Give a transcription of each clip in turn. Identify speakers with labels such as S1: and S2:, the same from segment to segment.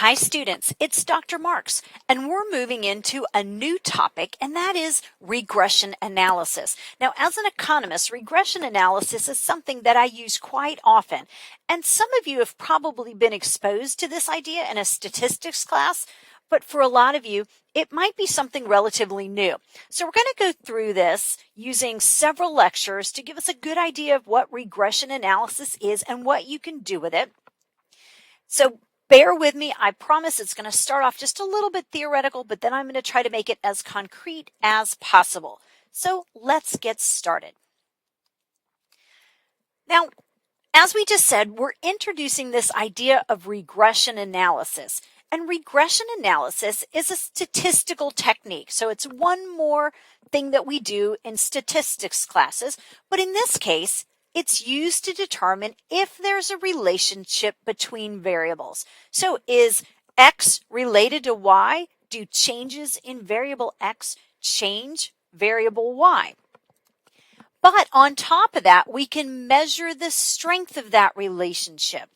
S1: Hi students, it's Dr. Marks, and we're moving into a new topic, and that is regression analysis. Now, as an economist, regression analysis is something that I use quite often, and some of you have probably been exposed to this idea in a statistics class, but for a lot of you, it might be something relatively new. So we're going to go through this using several lectures to give us a good idea of what regression analysis is and what you can do with it. So bear with me. I promise it's going to start off just a little bit theoretical, but then I'm going to try to make it as concrete as possible. So let's get started. Now, as we just said, we're introducing this idea of regression analysis. And regression analysis is a statistical technique. So it's one more thing that we do in statistics classes. But in this case, it's used to determine if there's a relationship between variables. So is X related to Y? Do changes in variable X change variable Y? But on top of that, we can measure the strength of that relationship.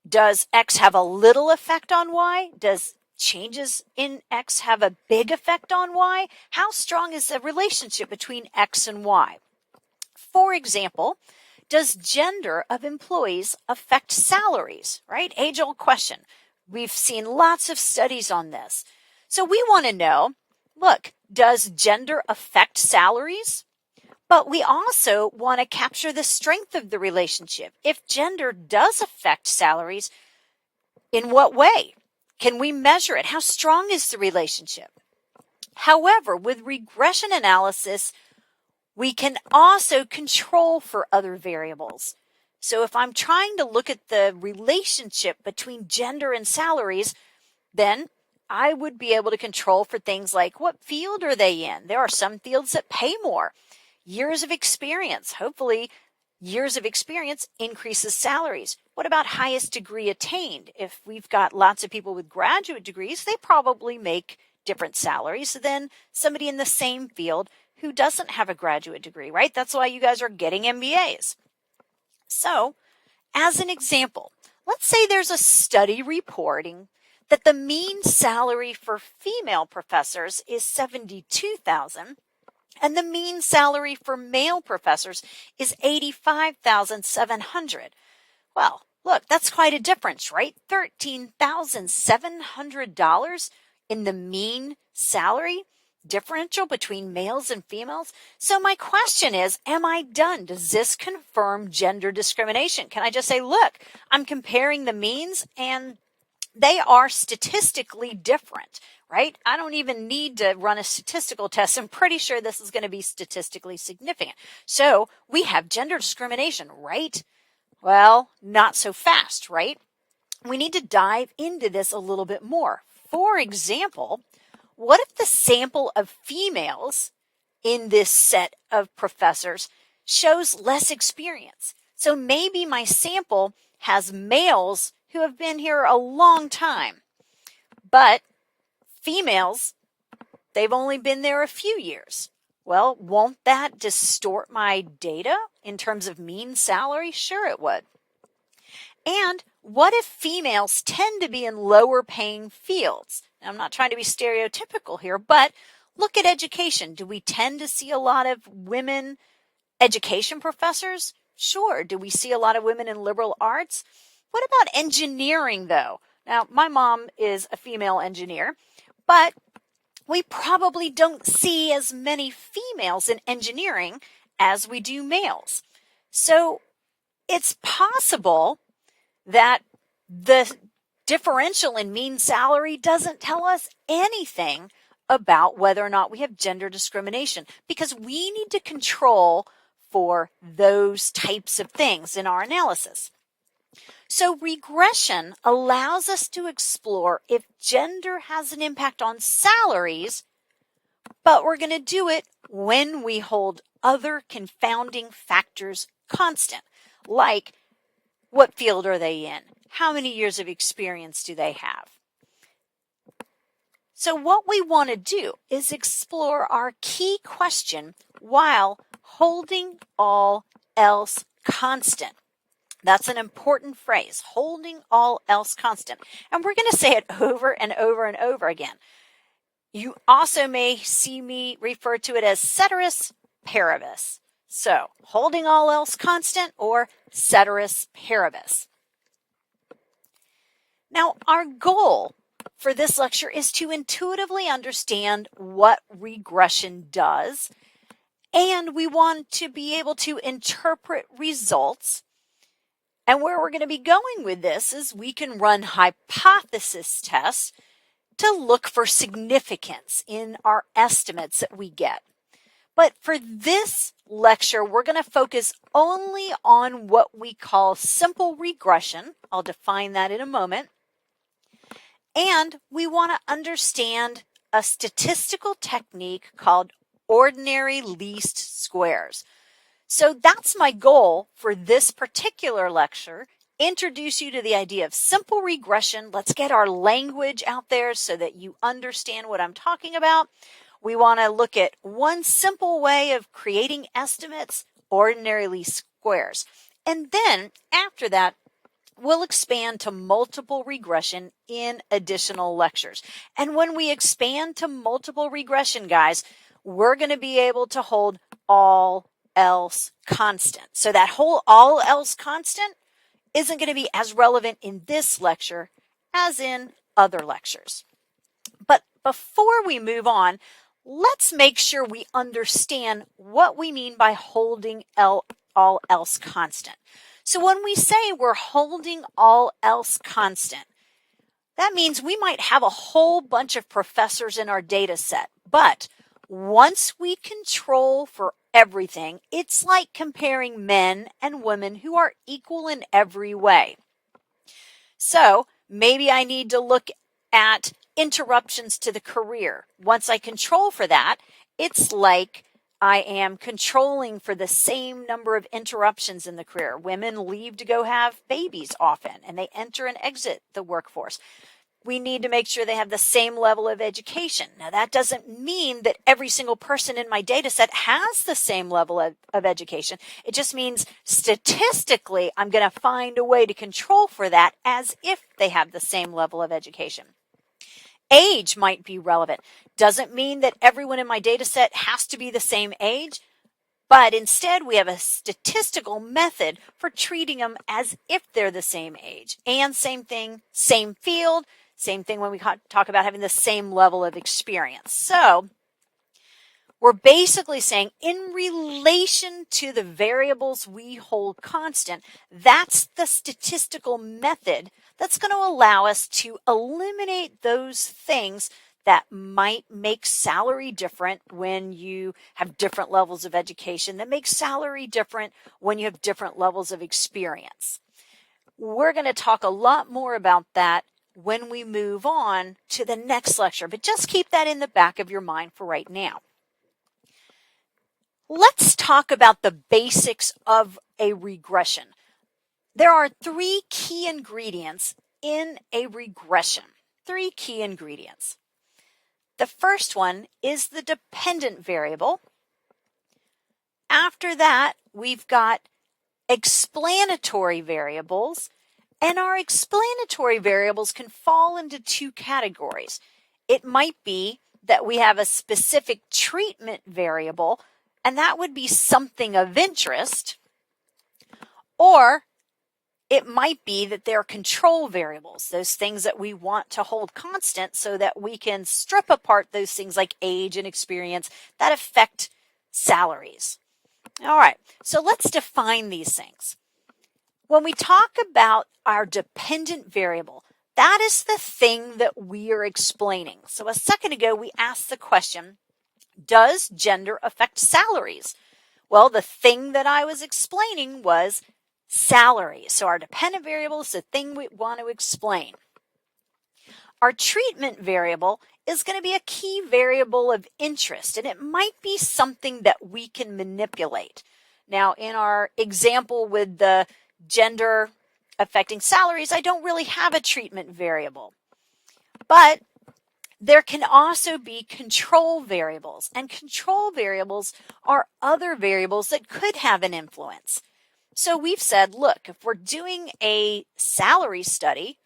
S1: Does X have a little effect on Y? Does changes in X have a big effect on Y? How strong is the relationship between X and Y? For example, does gender of employees affect salaries, right? Age-old question. We've seen lots of studies on this. So we want to know, look, does gender affect salaries? But we also want to capture the strength of the relationship. If gender does affect salaries, in what way? Can we measure it? How strong is the relationship? However, with regression analysis, we can also control for other variables. So if I'm trying to look at the relationship between gender and salaries, then I would be able to control for things like what field are they in? There are some fields that pay more. Years of experience. Hopefully, years of experience increases salaries. What about highest degree attained? If we've got lots of people with graduate degrees, they probably make different salaries than somebody in the same field who doesn't have a graduate degree, right? That's why you guys are getting MBAs. So, as an example, let's say there's a study reporting that the mean salary for female professors is $72,000 and the mean salary for male professors is $85,700. Well, look, that's quite a difference, right? $13,700 in the mean salary differential between males and females. So my question is, am I done? Does this confirm gender discrimination? Can I just say, look, I'm comparing the means and they are statistically different, right? I don't even need to run a statistical test. I'm pretty sure this is going to be statistically significant. So we have gender discrimination, right? Well, not so fast, right? We need to dive into this a little bit more. For example, what if the sample of females in this set of professors shows less experience? So maybe my sample has males who have been here a long time, but females, they've only been there a few years. Well, won't that distort my data in terms of mean salary? Sure it would. And what if females tend to be in lower paying fields? Now, I'm not trying to be stereotypical here, but look at education. Do we tend to see a lot of women education professors? Sure. Do we see a lot of women in liberal arts? What about engineering, though? Now, my mom is a female engineer, but we probably don't see as many females in engineering as we do males. So it's possible that the differential in mean salary doesn't tell us anything about whether or not we have gender discrimination, because we need to control for those types of things in our analysis. So regression allows us to explore if gender has an impact on salaries, but we're going to do it when we hold other confounding factors constant, like what field are they in? How many years of experience do they have? So what we want to do is explore our key question while holding all else constant. That's an important phrase, holding all else constant. And we're going to say it over and over and over again. You also may see me refer to it as ceteris paribus. So, holding all else constant or ceteris paribus. Now, our goal for this lecture is to intuitively understand what regression does, and we want to be able to interpret results. And where we're going to be going with this is we can run hypothesis tests to look for significance in our estimates that we get. But for this lecture, we're going to focus only on what we call simple regression. I'll define that in a moment. And we want to understand a statistical technique called ordinary least squares. So that's my goal for this particular lecture. Introduce you to the idea of simple regression. Let's get our language out there so that you understand what I'm talking about. We want to look at one simple way of creating estimates, ordinary least squares. And then after that, we'll expand to multiple regression in additional lectures. And when we expand to multiple regression, guys, we're going to be able to hold all else constant. So that whole all else constant isn't going to be as relevant in this lecture as in other lectures. But before we move on, let's make sure we understand what we mean by holding all else constant. So when we say we're holding all else constant, that means we might have a whole bunch of professors in our data set, but once we control for everything, it's like comparing men and women who are equal in every way. So maybe I need to look at interruptions to the career. Once I control for that, it's like I am controlling for the same number of interruptions in the career. Women leave to go have babies often, and they enter and exit the workforce. We need to make sure they have the same level of education. Now, that doesn't mean that every single person in my data set has the same level of education. It just means statistically, I'm going to find a way to control for that as if they have the same level of education. Age might be relevant. Doesn't mean that everyone in my data set has to be the same age, but instead we have a statistical method for treating them as if they're the same age. And same thing, same field, same thing when we talk about having the same level of experience. So we're basically saying in relation to the variables we hold constant, that's the statistical method that's going to allow us to eliminate those things that might make salary different when you have different levels of education, that make salary different when you have different levels of experience. We're going to talk a lot more about that when we move on to the next lecture, but just keep that in the back of your mind for right now. Let's talk about the basics of a regression. There are 3 key ingredients in a regression. 3 key ingredients. The first one is the dependent variable. After that, we've got explanatory variables, and our explanatory variables can fall into 2 categories. It might be that we have a specific treatment variable, and that would be something of interest, or it might be that they're control variables, those things that we want to hold constant so that we can strip apart those things like age and experience that affect salaries. All right, so let's define these things. When we talk about our dependent variable, that is the thing that we are explaining. So a second ago, we asked the question, does gender affect salaries? Well, the thing that I was explaining was salary. So our dependent variable is the thing we want to explain. Our treatment variable is going to be a key variable of interest, and it might be something that we can manipulate. Now, in our example with the gender affecting salaries, I don't really have a treatment variable. But there can also be control variables, and control variables are other variables that could have an influence. So we've said, look, if we're doing a salary study,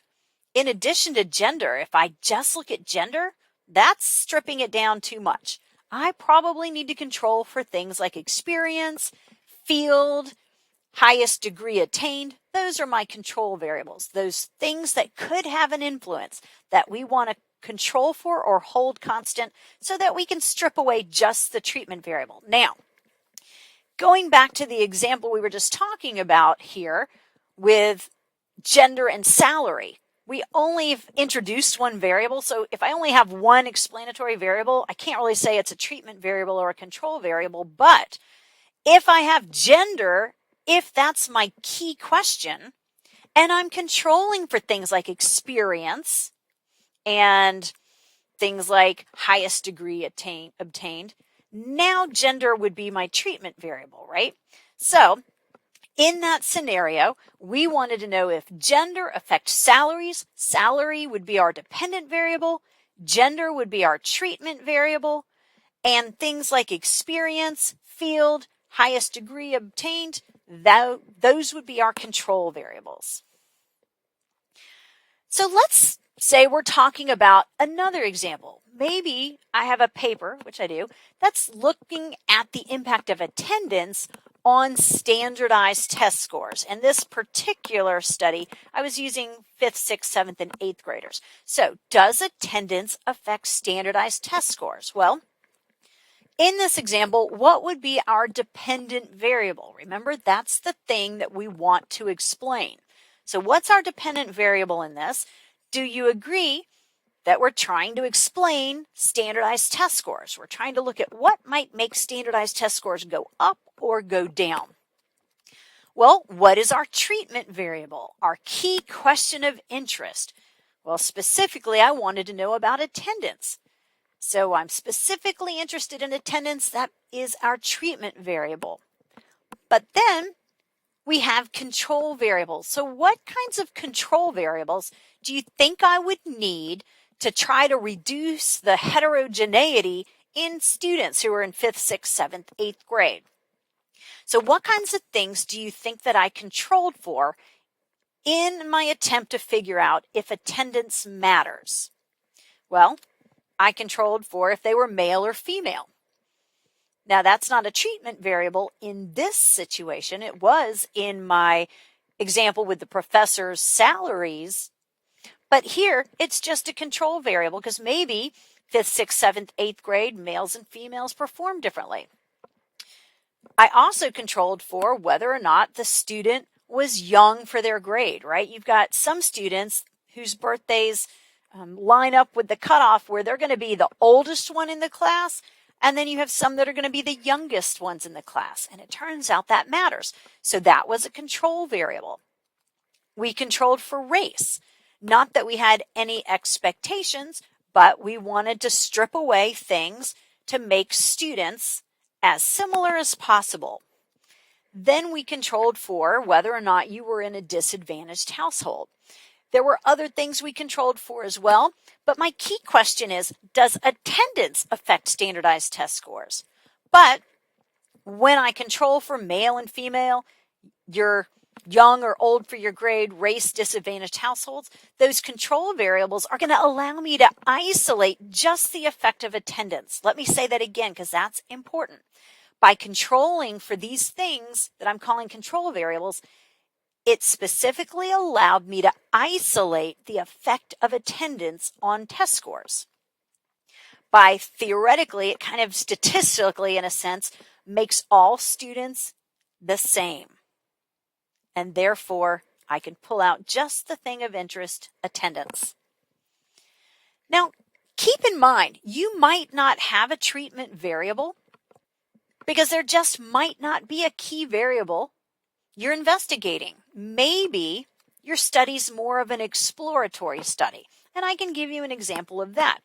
S1: in addition to gender, if I just look at gender, that's stripping it down too much. I probably need to control for things like experience, field, highest degree attained. Those are my control variables. Those things that could have an influence that we want to control for or hold constant so that we can strip away just the treatment variable. Now, going back to the example we were just talking about here with gender and salary, we only have introduced one variable. So if I only have one explanatory variable, I can't really say it's a treatment variable or a control variable. But if I have gender, if that's my key question, and I'm controlling for things like experience and things like highest degree obtained, now gender would be my treatment variable, right? So in that scenario, we wanted to know if gender affects salaries. Salary would be our dependent variable. Gender would be our treatment variable. And things like experience, field, highest degree obtained, those would be our control variables. So let's say we're talking about another example. Maybe I have a paper, which I do, that's looking at the impact of attendance on standardized test scores. And this particular study, I was using 5th, 6th, 7th, and 8th graders. So does attendance affect standardized test scores? Well, in this example, what would be our dependent variable? Remember, that's the thing that we want to explain. So what's our dependent variable in this? Do you agree that we're trying to explain standardized test scores? We're trying to look at what might make standardized test scores go up or go down. Well, what is our treatment variable? Our key question of interest. Well, specifically, I wanted to know about attendance. So I'm specifically interested in attendance. That is our treatment variable. But then we have control variables. So what kinds of control variables do you think I would need to try to reduce the heterogeneity in students who are in 5th, 6th, 7th, 8th grade? So what kinds of things do you think that I controlled for in my attempt to figure out if attendance matters? Well, I controlled for if they were male or female. Now, that's not a treatment variable in this situation. It was in my example with the professor's salaries. But here, it's just a control variable because maybe 5th, 6th, 7th, 8th grade, males and females perform differently. I also controlled for whether or not the student was young for their grade, right? You've got some students whose birthdays line up with the cutoff where they're going to be the oldest one in the class, and then you have some that are going to be the youngest ones in the class. And it turns out that matters. So that was a control variable. We controlled for race. Not that we had any expectations, but we wanted to strip away things to make students as similar as possible. Then we controlled for whether or not you were in a disadvantaged household. There were other things we controlled for as well, but my key question is, does attendance affect standardized test scores? But when I control for male and female, you're young or old for your grade, race, disadvantaged households, those control variables are going to allow me to isolate just the effect of attendance. Let me say that again because that's important. By controlling for these things that I'm calling control variables, it specifically allowed me to isolate the effect of attendance on test scores. By theoretically, it kind of statistically, in a sense, makes all students the same. And therefore, I can pull out just the thing of interest, attendance. Now, keep in mind, you might not have a treatment variable because there just might not be a key variable you're investigating. Maybe your study's more of an exploratory study, and I can give you an example of that.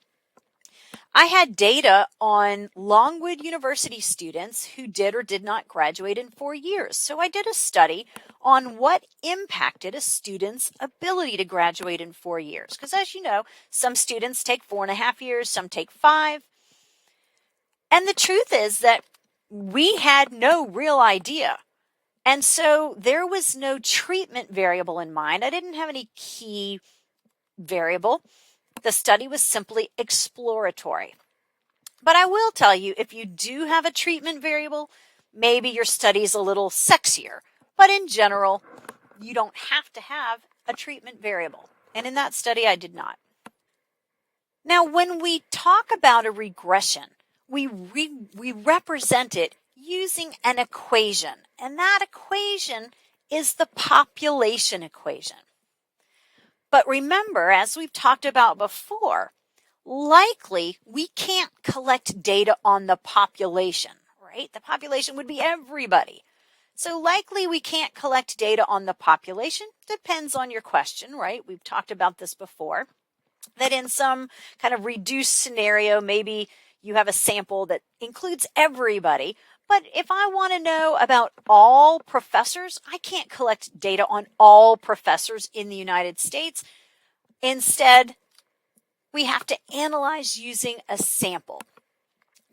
S1: I had data on Longwood University students who did or did not graduate in 4 years. So I did a study on what impacted a student's ability to graduate in 4 years. Because as you know, some students take 4.5 years, some take 5. And the truth is that we had no real idea And so there was no treatment variable in mind. I didn't have any key variable. The study was simply exploratory. But I will tell you, if you do have a treatment variable, maybe your study's a little sexier. But in general, you don't have to have a treatment variable. And in that study, I did not. Now, when we talk about a regression, we represent it using an equation. And that equation is the population equation. But remember, as we've talked about before, likely we can't collect data on the population, right? The population would be everybody. So likely we can't collect data on the population. Depends on your question, right? We've talked about this before. That in some kind of reduced scenario, maybe you have a sample that includes everybody. But if I want to know about all professors, I can't collect data on all professors in the United States. Instead, we have to analyze using a sample.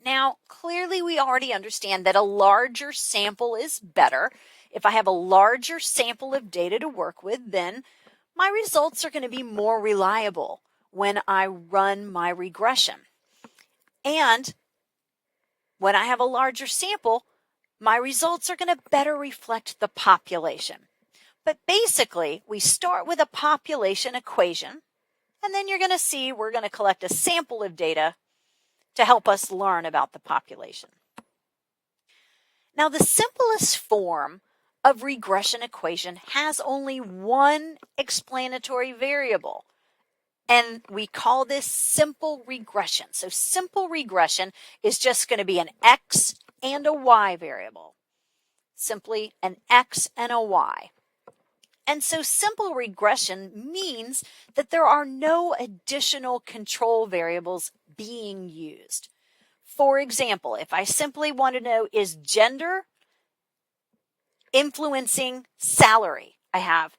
S1: Now, clearly we already understand that a larger sample is better. If I have a larger sample of data to work with, then my results are going to be more reliable when I run my regression. And when I have a larger sample, my results are going to better reflect the population. But basically, we start with a population equation, and then you're going to see we're going to collect a sample of data to help us learn about the population. Now, the simplest form of regression equation has only one explanatory variable, and we call this simple regression. So simple regression is just going to be an X and a Y variable. Simply an X and a Y. And so simple regression means that there are no additional control variables being used. For example, if I simply want to know, is gender influencing salary? I have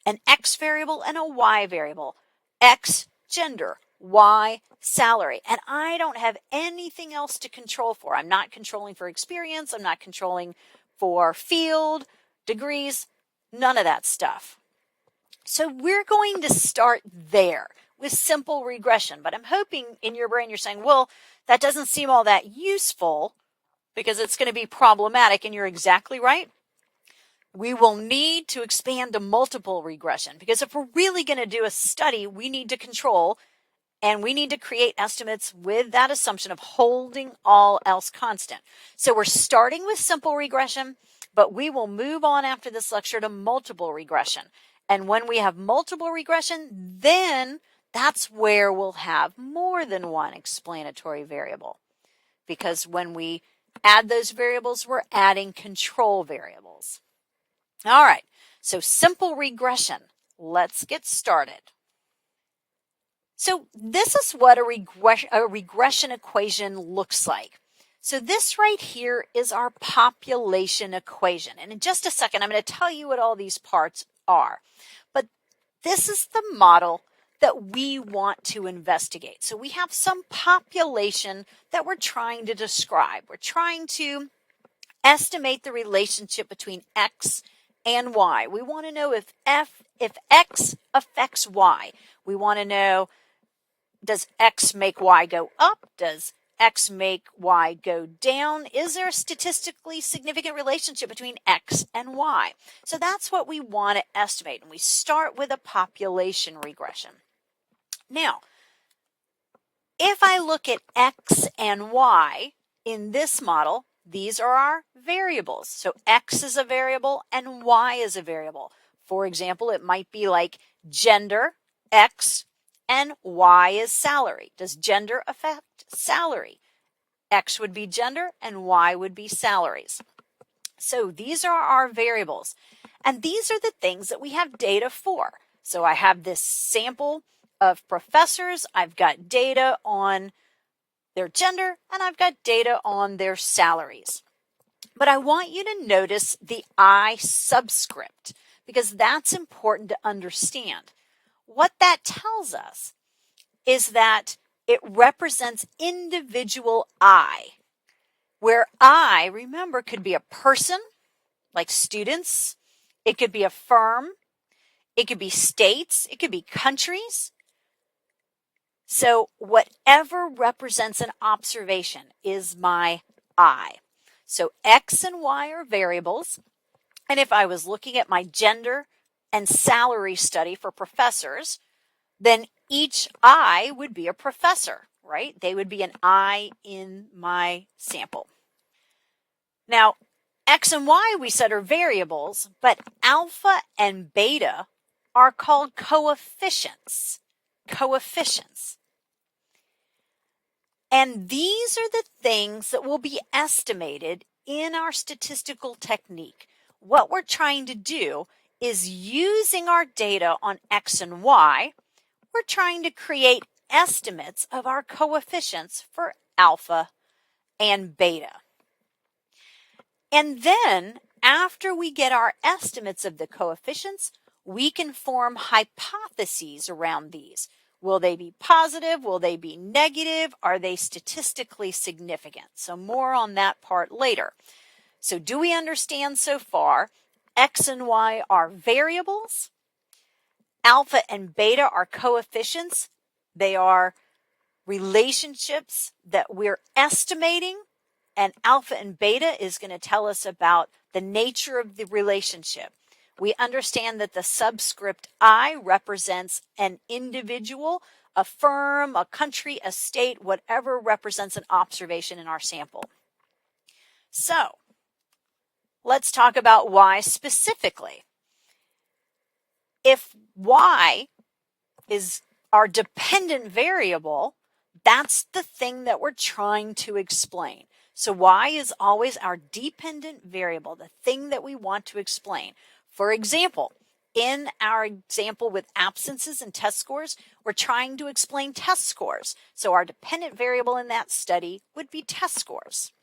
S1: an X variable and a Y variable. X, gender, Y, salary. And I don't have anything else to control for. I'm not controlling for experience. I'm not controlling for field, degrees, none of that stuff. So we're going to start there with simple regression. But I'm hoping in your brain you're saying, well, that doesn't seem all that useful because it's going to be problematic. And you're exactly right. We will need to expand to multiple regression because if we're really going to do a study, we need to control and we need to create estimates with that assumption of holding all else constant. So we're starting with simple regression, but we will move on after this lecture to multiple regression. And when we have multiple regression, then that's where we'll have more than one explanatory variable. Because when we add those variables, we're adding control variables. All right, so simple regression. Let's get started. So this is what a regression equation looks like. So this right here is our population equation. And in just a second, I'm going to tell you what all these parts are. But this is the model that we want to investigate. So we have some population that we're trying to describe. We're trying to estimate the relationship between X and Y. We want to know if X affects Y. We want to know, does X make Y go up? Does X make Y go down? Is there a statistically significant relationship between X and Y? So that's what we want to estimate. And we start with a population regression. Now, if I look at X and Y in this model, these are our variables. So X is a variable and Y is a variable. For example, it might be like gender, X, and Y is salary. Does gender affect salary? X would be gender and Y would be salaries. So these are our variables. And these are the things that we have data for. So I have this sample of professors. I've got data on their gender, and I've got data on their salaries. But I want you to notice the I subscript because that's important to understand. What that tells us is that it represents individual I, where I, remember, could be a person, like students. It could be a firm. It could be states. It could be countries. So whatever represents an observation is my I. So X and Y are variables. And if I was looking at my gender and salary study for professors, then each I would be a professor, right? They would be an I in my sample. Now, X and Y we said are variables, but alpha and beta are called coefficients. Coefficients. And these are the things that will be estimated in our statistical technique. What we're trying to do is, using our data on X and Y, we're trying to create estimates of our coefficients for alpha and beta. And then, after we get our estimates of the coefficients, we can form hypotheses around these. Will they be positive? Will they be negative? Are they statistically significant? So more on that part later. So do we understand so far? X and Y are variables. Alpha and beta are coefficients. They are relationships that we're estimating. And alpha and beta is going to tell us about the nature of the relationship. We understand that the subscript I represents an individual, a firm, a country, a state, whatever represents an observation in our sample. So, let's talk about Y specifically. If Y is our dependent variable, that's the thing that we're trying to explain. So Y is always our dependent variable, the thing that we want to explain. For example, in our example with absences and test scores, we're trying to explain test scores. So our dependent variable in that study would be test scores.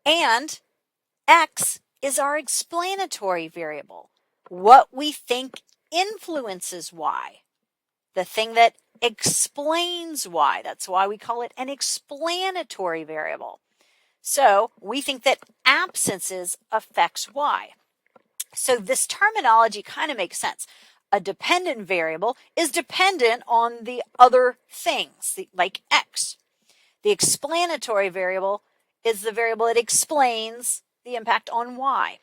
S1: And X is our explanatory variable, what we think influences Y, the thing that explains Y. That's why we call it an explanatory variable. So we think that absences affects Y. So this terminology kind of makes sense. A dependent variable is dependent on the other things, like X. The explanatory variable is the variable that explains the impact on Y.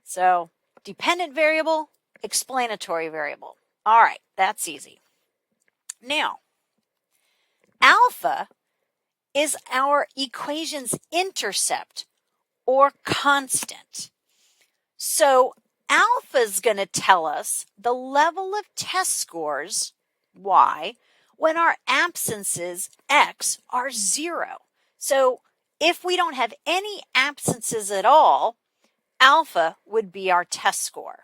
S1: So dependent variable, explanatory variable. All right, that's easy. Now, alpha is our equation's intercept or constant. So alpha is going to tell us the level of test scores, Y, when our absences, X, are 0. So if we don't have any absences at all, alpha would be our test score.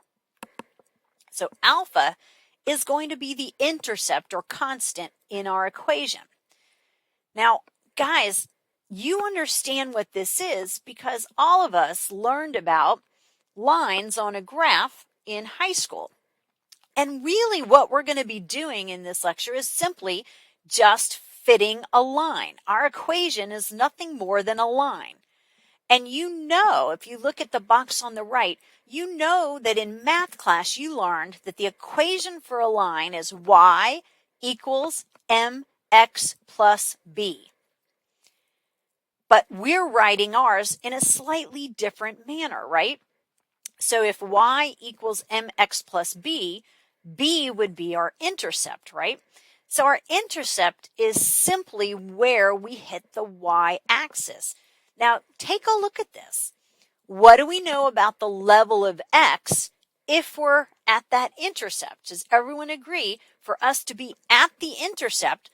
S1: So alpha is going to be the intercept or constant in our equation. Now, guys, you understand what this is because all of us learned about lines on a graph in high school. And really what we're going to be doing in this lecture is simply just fitting a line. Our equation is nothing more than a line. And you know, if you look at the box on the right, you know that in math class you learned that the equation for a line is y equals mx plus b. But we're writing ours in a slightly different manner, right? So if y equals mx plus b, b would be our intercept, right? So our intercept is simply where we hit the y-axis. Now, take a look at this. What do we know about the level of x if we're at that intercept? Does everyone agree for us to be at the intercept,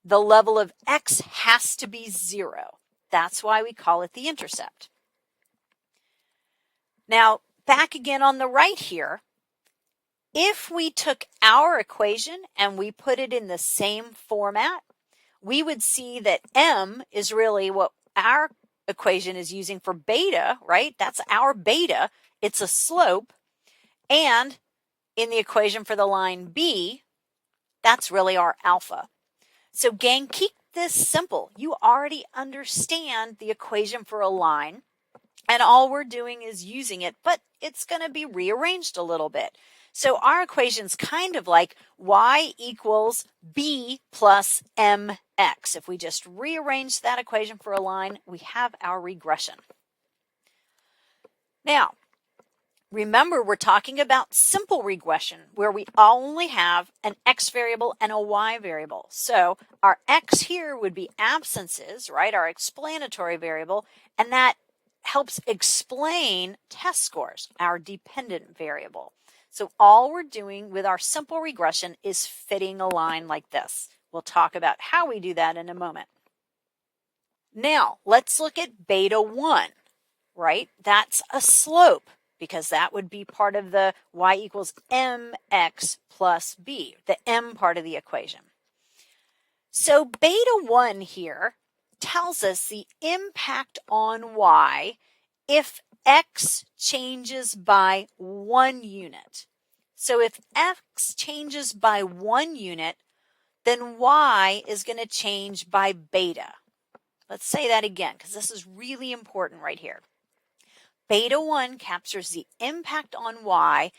S1: the level of x has to be 0? That's why we call it the intercept. Now, back again on the right here, if we took our equation and we put it in the same format, we would see that m is really what our equation is using for beta, right? That's our beta. It's a slope. And in the equation for the line B, that's really our alpha. So gang, keep this simple. You already understand the equation for a line. And all we're doing is using it, but it's going to be rearranged a little bit. So our equation's kind of like y equals b plus mx. If we just rearrange that equation for a line, we have our regression. Now, remember, we're talking about simple regression where we only have an x variable and a y variable. So our x here would be absences, right? Our explanatory variable, and that helps explain test scores, our dependent variable. So all we're doing with our simple regression is fitting a line like this. We'll talk about how we do that in a moment. Now, let's look at beta 1, right? That's a slope, because that would be part of the y equals mx plus b, the m part of the equation. So beta 1 here tells us the impact on y if x changes by 1 unit. So if x changes by 1 unit, then y is going to change by beta. Let's say that again, because this is really important right here. Beta 1 captures the impact on y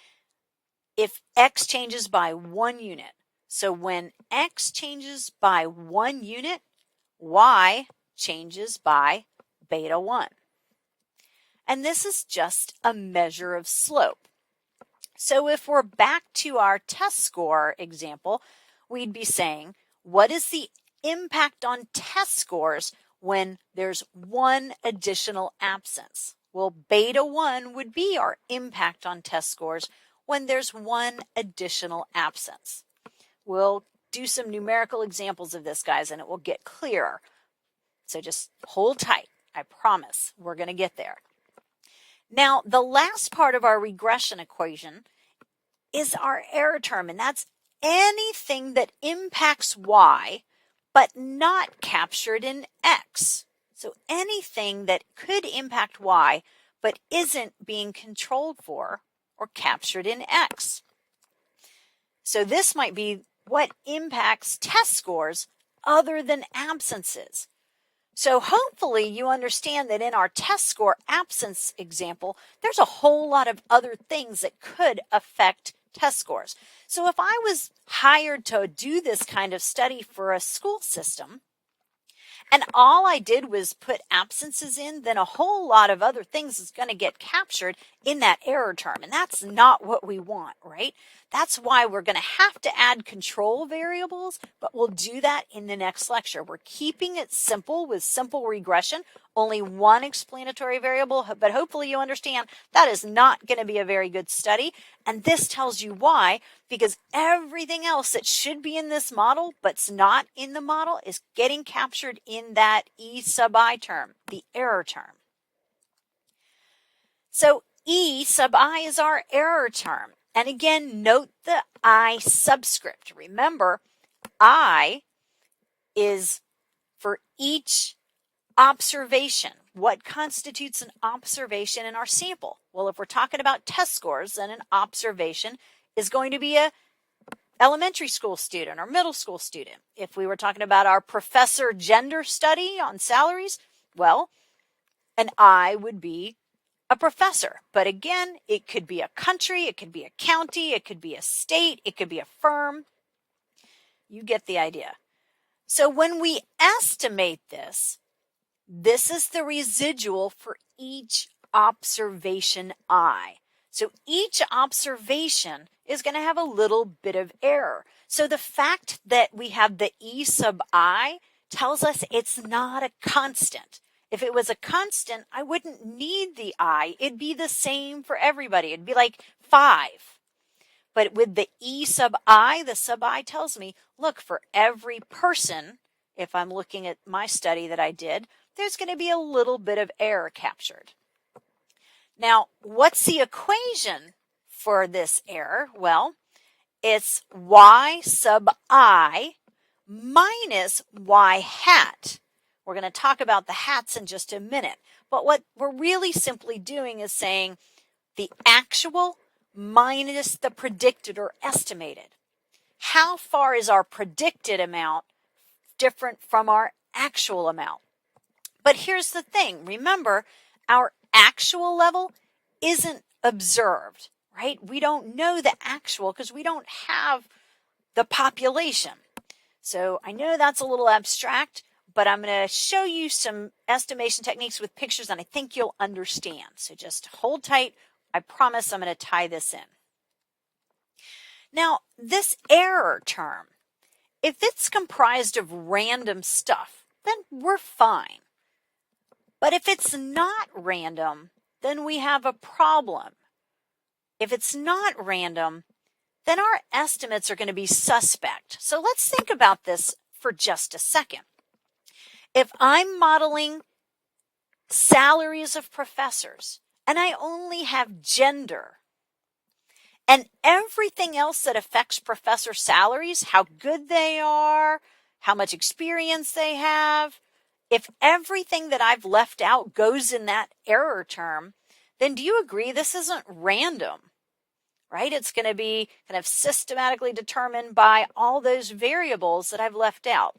S1: if x changes by 1 unit. So when x changes by 1 unit, y changes by beta 1. And this is just a measure of slope. So if we're back to our test score example, we'd be saying, what is the impact on test scores when there's one additional absence? Well, beta 1 would be our impact on test scores when there's one additional absence. We'll do some numerical examples of this, guys, and it will get clearer. So just hold tight. I promise we're going to get there. Now, the last part of our regression equation is our error term, and that's anything that impacts y but not captured in x. So anything that could impact y but isn't being controlled for or captured in x. So this might be what impacts test scores other than absences. So hopefully you understand that in our test score absence example, there's a whole lot of other things that could affect test scores. So if I was hired to do this kind of study for a school system, and all I did was put absences in, then a whole lot of other things is going to get captured in that error term. And that's not what we want, right? That's why we're going to have to add control variables, but we'll do that in the next lecture. We're keeping it simple with simple regression, only one explanatory variable, but hopefully you understand that is not going to be a very good study. And this tells you why, because everything else that should be in this model but's not in the model is getting captured in that E sub I term, the error term. So E sub I is our error term. And again, note the I subscript. Remember, I is for each observation. What constitutes an observation in our sample? Well, if we're talking about test scores, then an observation is going to be a elementary school student or middle school student. If we were talking about our professor gender study on salaries, well, an I would be a professor. But again, it could be a country, it could be a county, it could be a state, it could be a firm. You get the idea. So when we estimate this, this is the residual for each observation I. So each observation is going to have a little bit of error. So the fact that we have the E sub I tells us it's not a constant. If it was a constant, I wouldn't need the I. It'd be the same for everybody. It'd be like 5. But with the E sub I, the sub I tells me, look, for every person, if I'm looking at my study that I did, there's going to be a little bit of error captured. Now, what's the equation for this error? Well, it's y sub I minus y hat. We're going to talk about the hats in just a minute. But what we're really simply doing is saying the actual minus the predicted or estimated. How far is our predicted amount different from our actual amount? But here's the thing. Remember, our actual level isn't observed, right? We don't know the actual because we don't have the population. So I know that's a little abstract, but I'm going to show you some estimation techniques with pictures and I think you'll understand. So just hold tight. I promise I'm going to tie this in. Now, this error term, if it's comprised of random stuff, then we're fine. But if it's not random, then we have a problem. If it's not random, then our estimates are going to be suspect. So let's think about this for just a second. If I'm modeling salaries of professors and I only have gender and everything else that affects professor salaries, how good they are, how much experience they have, if everything that I've left out goes in that error term, then do you agree this isn't random, right? It's going to be kind of systematically determined by all those variables that I've left out.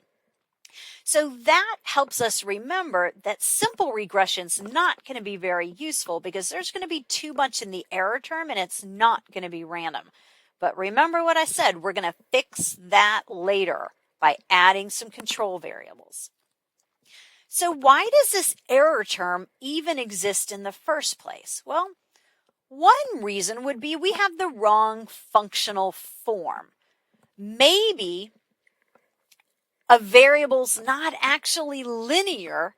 S1: So that helps us remember that simple regression's not going to be very useful because there's going to be too much in the error term and it's not going to be random. But remember what I said, we're going to fix that later by adding some control variables. So why does this error term even exist in the first place? Well, one reason would be we have the wrong functional form. Maybe a variable's not actually linear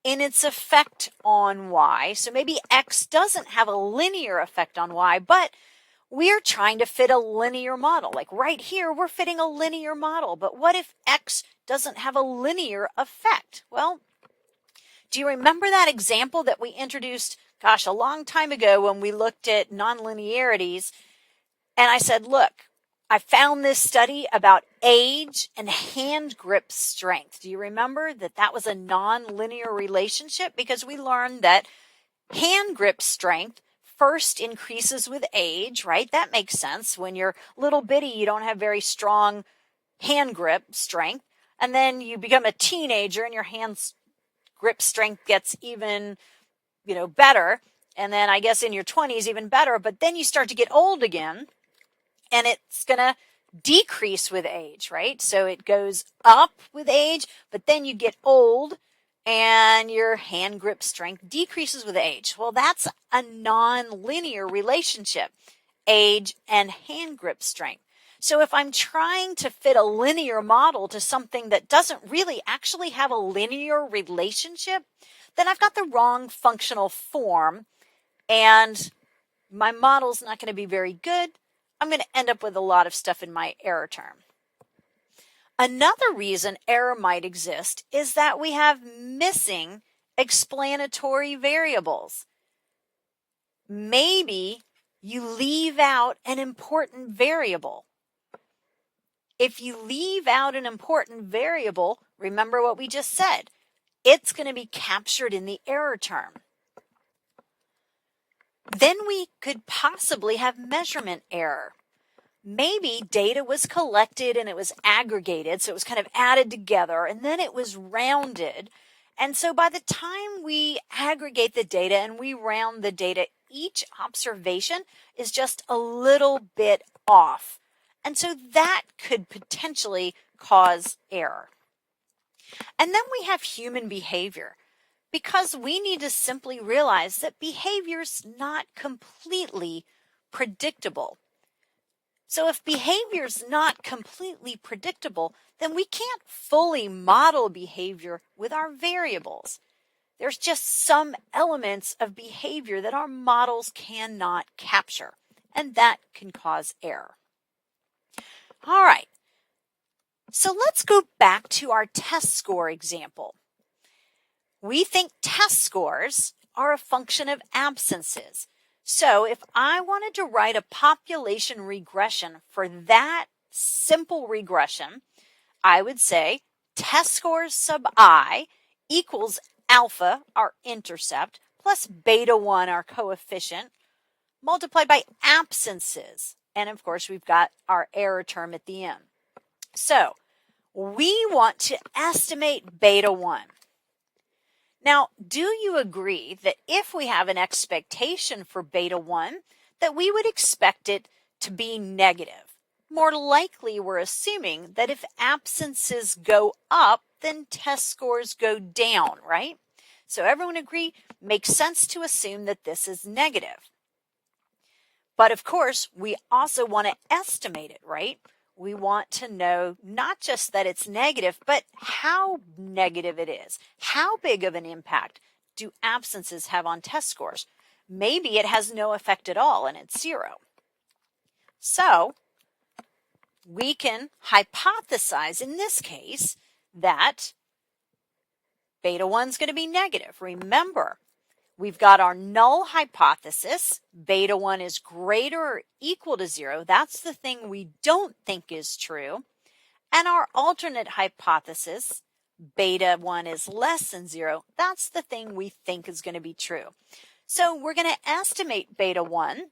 S1: in its effect on y. So maybe x doesn't have a linear effect on y, but we're trying to fit a linear model. Like right here, we're fitting a linear model. But what if x doesn't have a linear effect? Well, do you remember that example that we introduced, gosh, a long time ago when we looked at nonlinearities? And I said, look, I found this study about age and hand grip strength. Do you remember that that was a nonlinear relationship? Because we learned that hand grip strength first increases with age, right? That makes sense. When you're little bitty, you don't have very strong hand grip strength. And then you become a teenager and your hand grip strength gets even, better. And then I guess in your 20s, even better. But then you start to get old again. And it's going to decrease with age, right? So it goes up with age, but then you get old and your hand grip strength decreases with age. Well, that's a non-linear relationship, age and hand grip strength. So if I'm trying to fit a linear model to something that doesn't really actually have a linear relationship, then I've got the wrong functional form and my model's not going to be very good. I'm going to end up with a lot of stuff in my error term. Another reason error might exist is that we have missing explanatory variables. Maybe you leave out an important variable. If you leave out an important variable, remember what we just said, it's going to be captured in the error term. Then we could possibly have measurement error. Maybe data was collected and it was aggregated, so it was kind of added together, and then it was rounded. And so by the time we aggregate the data and we round the data, each observation is just a little bit off. And so that could potentially cause error. And then we have human behavior, because we need to simply realize that behavior's not completely predictable. So if behavior's not completely predictable, then we can't fully model behavior with our variables. There's just some elements of behavior that our models cannot capture, and that can cause error. All right, so let's go back to our test score example. We think test scores are a function of absences. So if I wanted to write a population regression for that simple regression, I would say test scores sub I equals alpha, our intercept, plus beta 1, our coefficient, multiplied by absences. And of course, we've got our error term at the end. So we want to estimate beta 1. Now, do you agree that if we have an expectation for beta 1, that we would expect it to be negative? More likely, we're assuming that if absences go up, then test scores go down, right? So everyone agree, makes sense to assume that this is negative. But of course, we also want to estimate it, right? We want to know not just that it's negative, but how negative it is. How big of an impact do absences have on test scores? Maybe it has no effect at all and it's 0. So we can hypothesize in this case that beta 1 is going to be negative. Remember, we've got our null hypothesis, beta 1 is greater or equal to 0. That's the thing we don't think is true. And our alternate hypothesis, beta 1 is less than 0. That's the thing we think is going to be true. So we're going to estimate beta 1.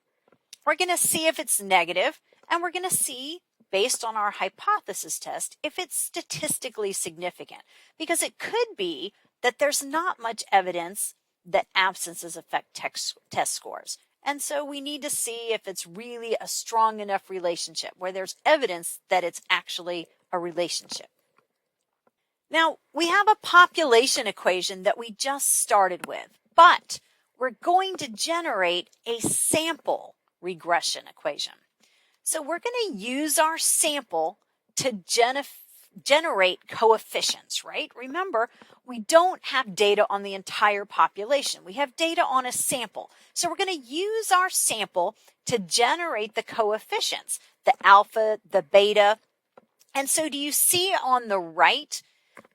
S1: We're going to see if it's negative, and we're going to see, based on our hypothesis test, if it's statistically significant. Because it could be that there's not much evidence that absences affect test scores. And so we need to see if it's really a strong enough relationship where there's evidence that it's actually a relationship. Now, we have a population equation that we just started with, but we're going to generate a sample regression equation. So we're going to use our sample to generate coefficients, right? Remember, we don't have data on the entire population. We have data on a sample. So we're going to use our sample to generate the coefficients, the alpha, the beta. And so do you see on the right,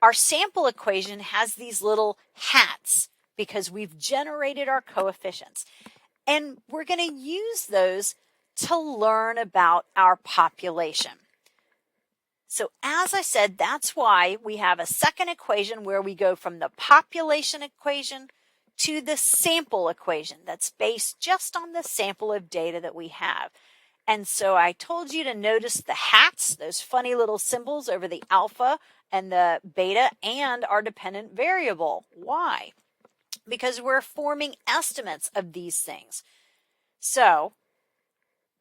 S1: our sample equation has these little hats because we've generated our coefficients. And we're going to use those to learn about our population. So as I said, that's why we have a second equation where we go from the population equation to the sample equation that's based just on the sample of data that we have. And so I told you to notice the hats, those funny little symbols over the alpha and the beta and our dependent variable. Why? Because we're forming estimates of these things. So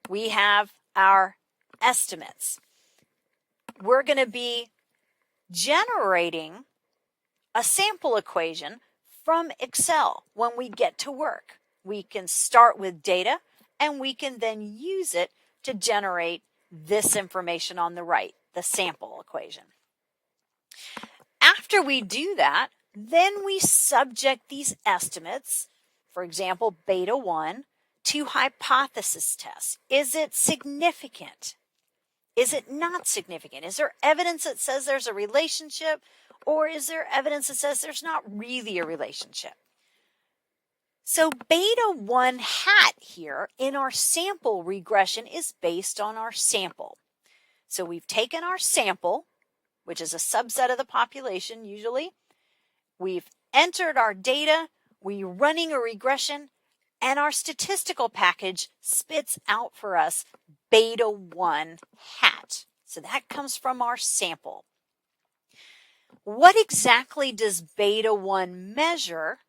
S1: we have our estimates. We're going to be generating a sample equation from Excel when we get to work. We can start with data and we can then use it to generate this information on the right, the sample equation. After we do that, then we subject these estimates, for example, beta 1, to hypothesis tests. Is it significant? Is it not significant? Is there evidence that says there's a relationship, or is there evidence that says there's not really a relationship? So beta 1 hat here in our sample regression is based on our sample. So we've taken our sample, which is a subset of the population usually. We've entered our data, we're running a regression, and our statistical package spits out for us beta 1 hat. So that comes from our sample. What exactly does beta 1 measure?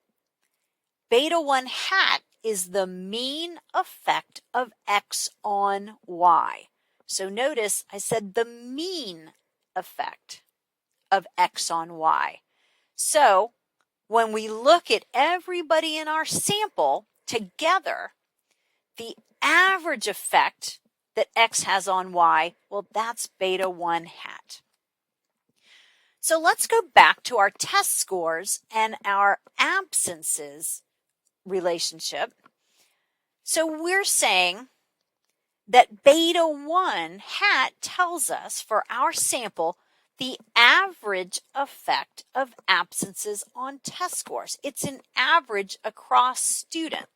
S1: Beta 1 hat is the mean effect of X on Y. So notice I said the mean effect of X on Y. So when we look at everybody in our sample together, the average effect that X has on Y, well, that's beta 1 hat. So let's go back to our test scores and our absences relationship. So we're saying that beta 1 hat tells us for our sample the average effect of absences on test scores. It's an average across students.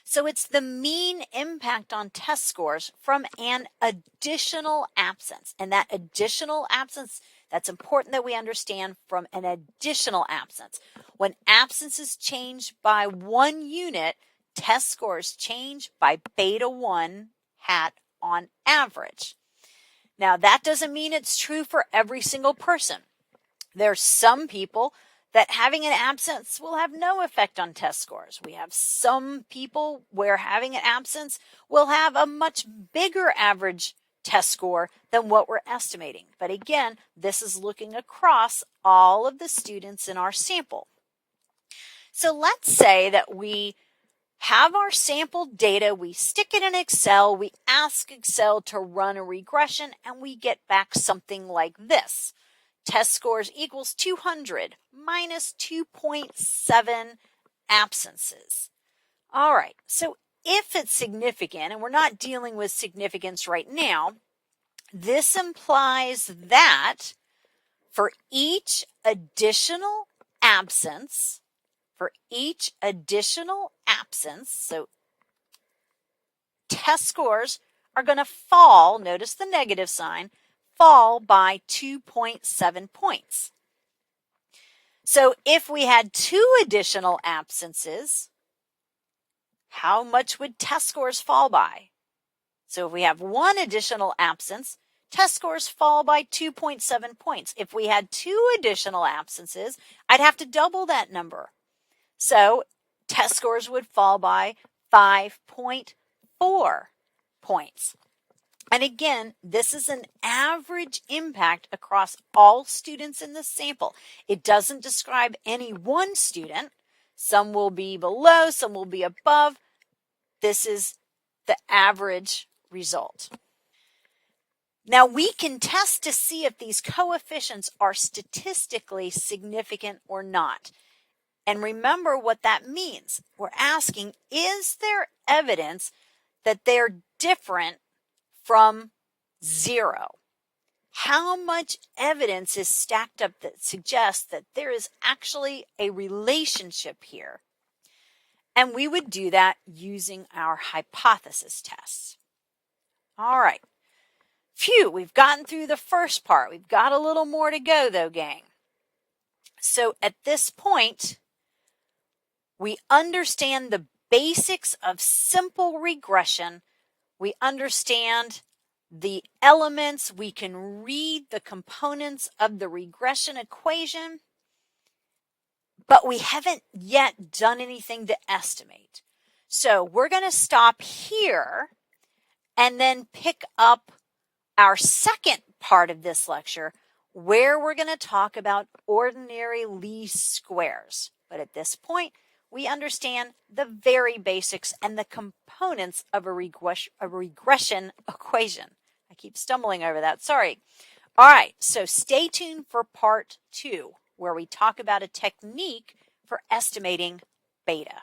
S1: So it's the mean impact on test scores from an additional absence. And that additional absence, that's important that we understand, from an additional absence. When absences change by 1 unit, test scores change by beta 1 hat on average. Now, that doesn't mean it's true for every single person. There's some people that having an absence will have no effect on test scores. We have some people where having an absence will have a much bigger average test score than what we're estimating. But again, this is looking across all of the students in our sample. So let's say that we have our sample data, we stick it in Excel, we ask Excel to run a regression, and we get back something like this. Test scores equals 200 minus 2.7 absences. All right, so if it's significant, and we're not dealing with significance right now, this implies that for each additional absence, so test scores are going to fall, notice the negative sign, fall by 2.7 points. So if we had 2 additional absences, how much would test scores fall by? So if we have 1 additional absence, test scores fall by 2.7 points. If we had 2 additional absences, I'd have to double that number. So test scores would fall by 5.4 points. And again, this is an average impact across all students in the sample. It doesn't describe any one student. Some will be below, some will be above. This is the average result. Now we can test to see if these coefficients are statistically significant or not. And remember what that means. We're asking, is there evidence that they're different from 0? How much evidence is stacked up that suggests that there is actually a relationship here? And we would do that using our hypothesis tests. All right. Phew, we've gotten through the first part. We've got a little more to go though, gang. So at this point, we understand the basics of simple regression. We understand the elements. We can read the components of the regression equation, but we haven't yet done anything to estimate. So we're going to stop here and then pick up our second part of this lecture, where we're going to talk about ordinary least squares. But at this point, we understand the very basics and the components of a regression equation. I keep stumbling over that, sorry. All right, so stay tuned for part 2, where we talk about a technique for estimating beta.